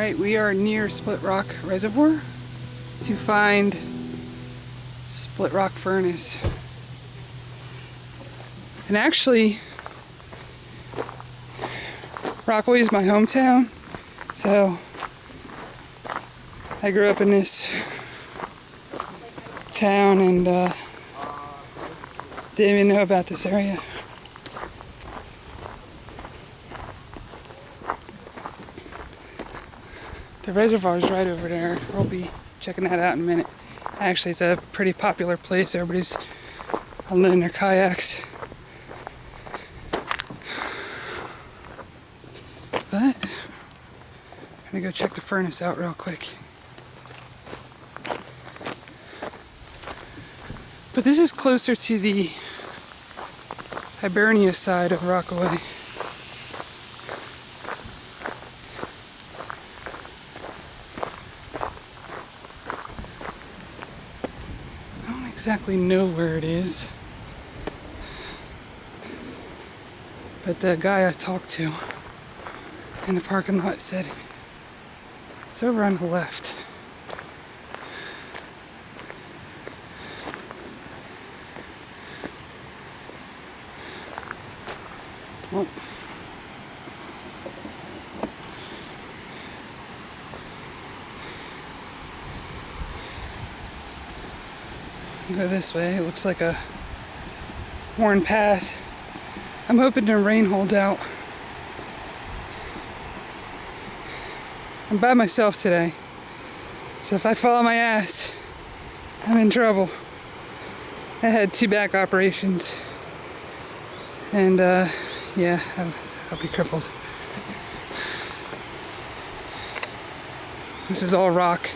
Alright, we are near Split Rock Reservoir to find Split Rock Furnace. And actually, Rockaway is my hometown, so I grew up in this town and didn't even know about this area. The reservoir is right over there. We'll be checking that out in a minute. Actually, it's a pretty popular place. Everybody's unloading their kayaks. But I'm gonna go check the furnace out real quick. But this is closer to the Hibernia side of Rockaway. I don't exactly know where it is, but the guy I talked to in the parking lot said it's over on the left. Well, go this way. It looks like a worn path. I'm hoping the rain holds out. I'm by myself today, so if I fall on my ass, I'm in trouble. I had 2 back operations, and yeah, I'll be crippled. This is all rock.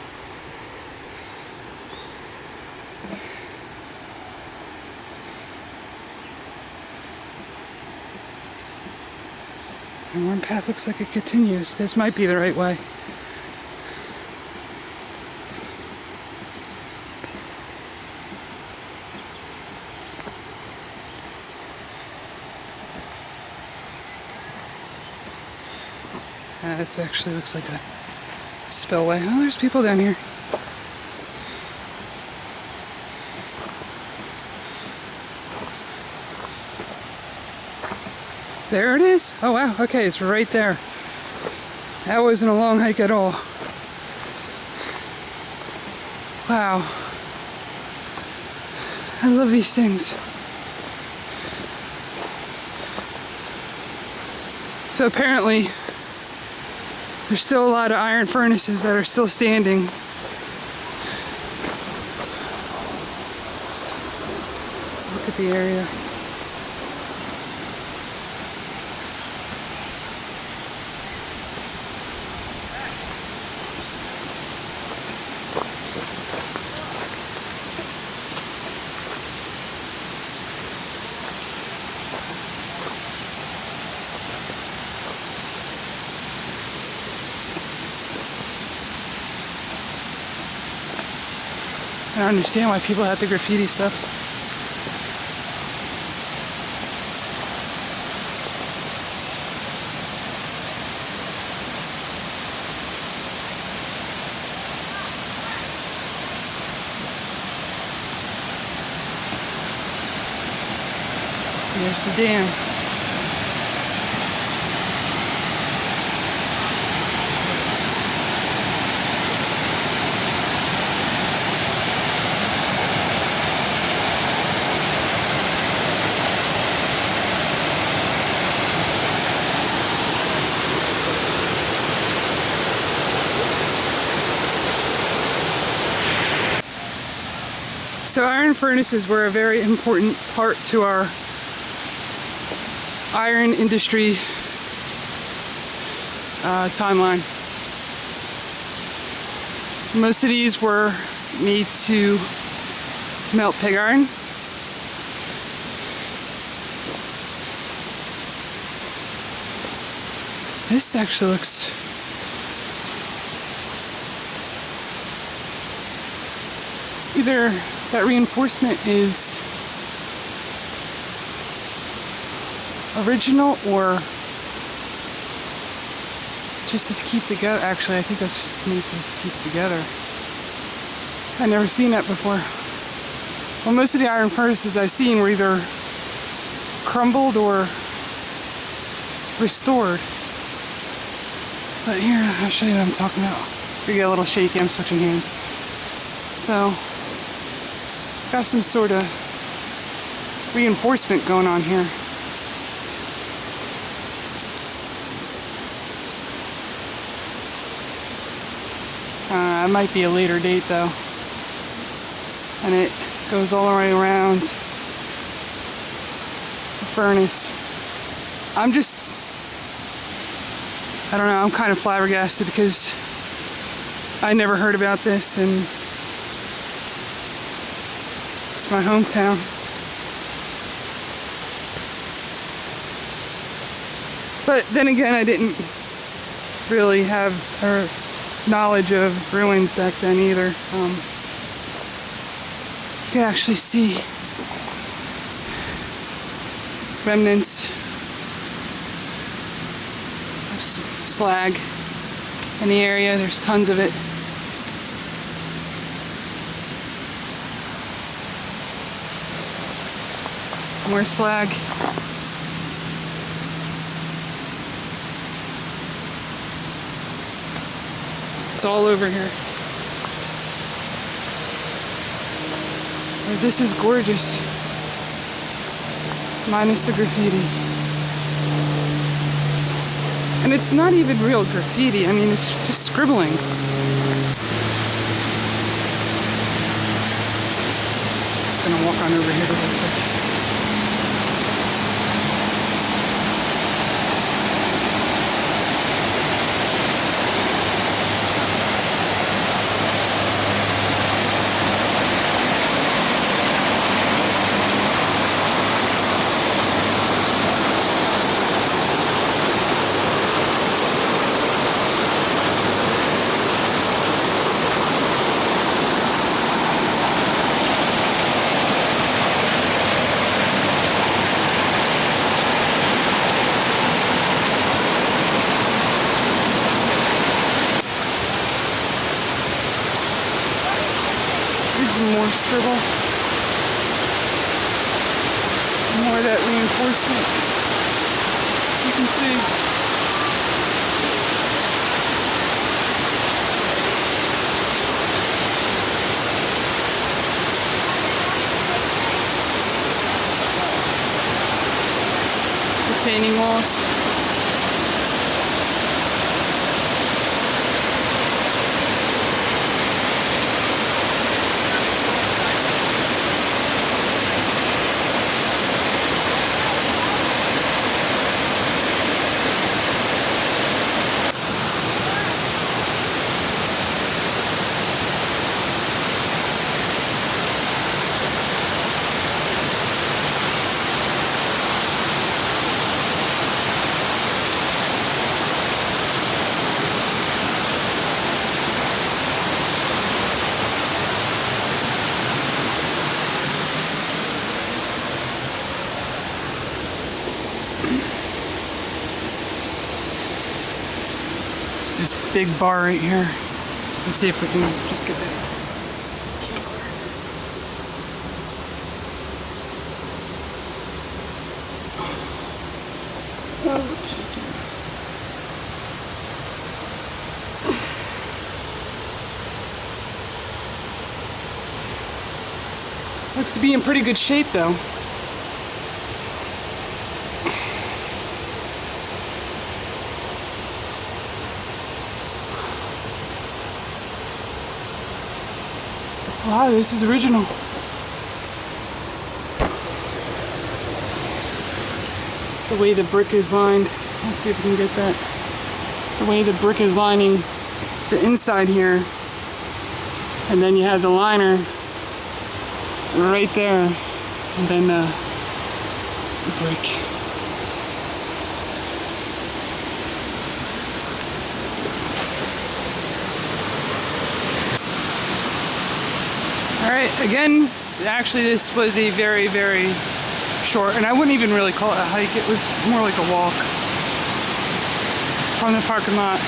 And one path looks like it continues. This might be the right way. This actually looks like a spillway. Oh, there's people down here. There it is. Oh wow, okay, it's right there. That wasn't a long hike at all. Wow. I love these things. So apparently, there's still a lot of iron furnaces that are still standing. Just look at the area. I don't understand why people have to graffiti stuff. There's the dam. So iron furnaces were a very important part to our iron industry timeline. Most of these were made to melt pig iron. This actually looks either that reinforcement is original or just to keep together. Actually, I think that's just made just to keep together. I've never seen that before. Well, most of the iron furnaces I've seen were either crumbled or restored. But here, I'll show you what I'm talking about. We get a little shaky, I'm switching hands. So, got some sort of reinforcement going on here. It might be a later date though. And it goes all the way around the furnace. I don't know, I'm kind of flabbergasted because I never heard about this, and it's my hometown. But then again, I didn't really have knowledge of ruins back then either. You can actually see remnants of slag in the area. There's tons of it. More slag. It's all over here. Oh, this is gorgeous. Minus the graffiti. And it's not even real graffiti. I mean, it's just scribbling. Just gonna walk on over here real quick. More scribble. More of that reinforcement. You can see. Retaining walls. This big bar right here. Let's see if we can just get that. Looks to be in pretty good shape though. Wow, this is original. The way the brick is lined. Let's see if we can get that. The way the brick is lining the inside here. And then you have the liner right there. And then the brick. Alright, again, actually this was a very, very short, and I wouldn't even really call it a hike, it was more like a walk from the parking lot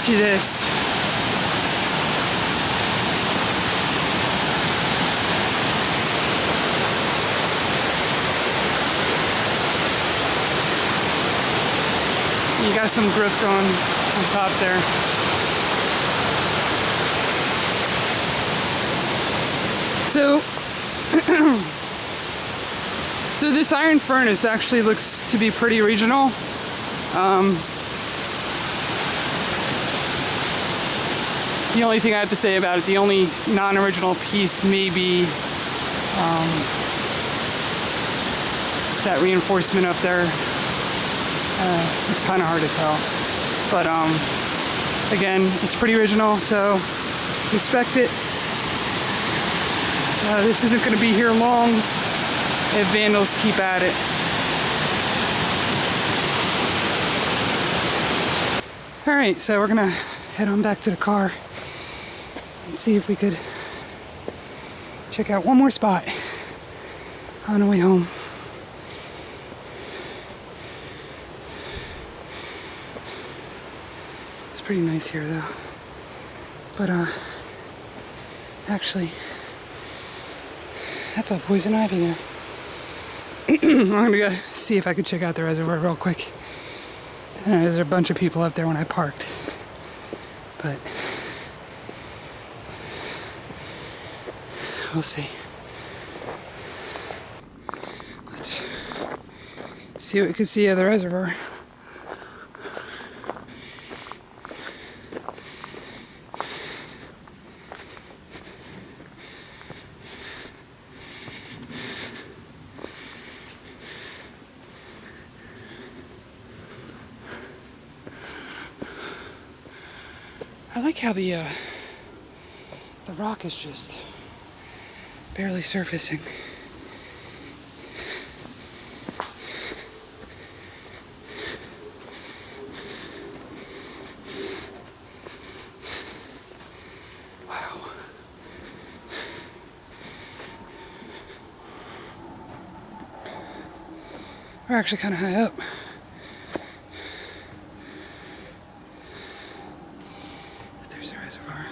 to this. You got some growth going on top there. So, so this iron furnace actually looks to be pretty regional. The only thing I have to say about it, the only non-original piece may be that reinforcement up there. It's kind of hard to tell, but again, it's pretty original, so respect it. This isn't going to be here long if vandals keep at it. Alright, so we're going to head on back to the car and see if we could check out one more spot on the way home. It's pretty nice here though, but actually that's all poison ivy there. I'm gonna go see if I could check out the reservoir real quick. There's a bunch of people up there when I parked, but we'll see. Let's see what we can see of the reservoir. I like how the rock is just barely surfacing. Wow. We're actually kind of high up. There's the reservoir.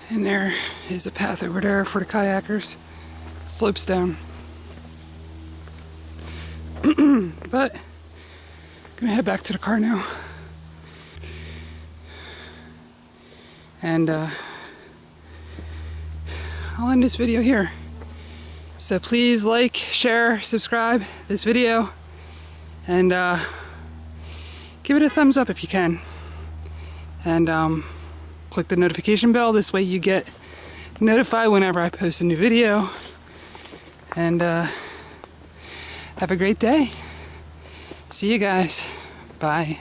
And there is a path over there for the kayakers. Slopes down. But gonna head back to the car now. And I'll end this video here. So please like, share, subscribe this video, and give it a thumbs up if you can. And click the notification bell. This way you get notified whenever I post a new video. And have a great day. See you guys. Bye.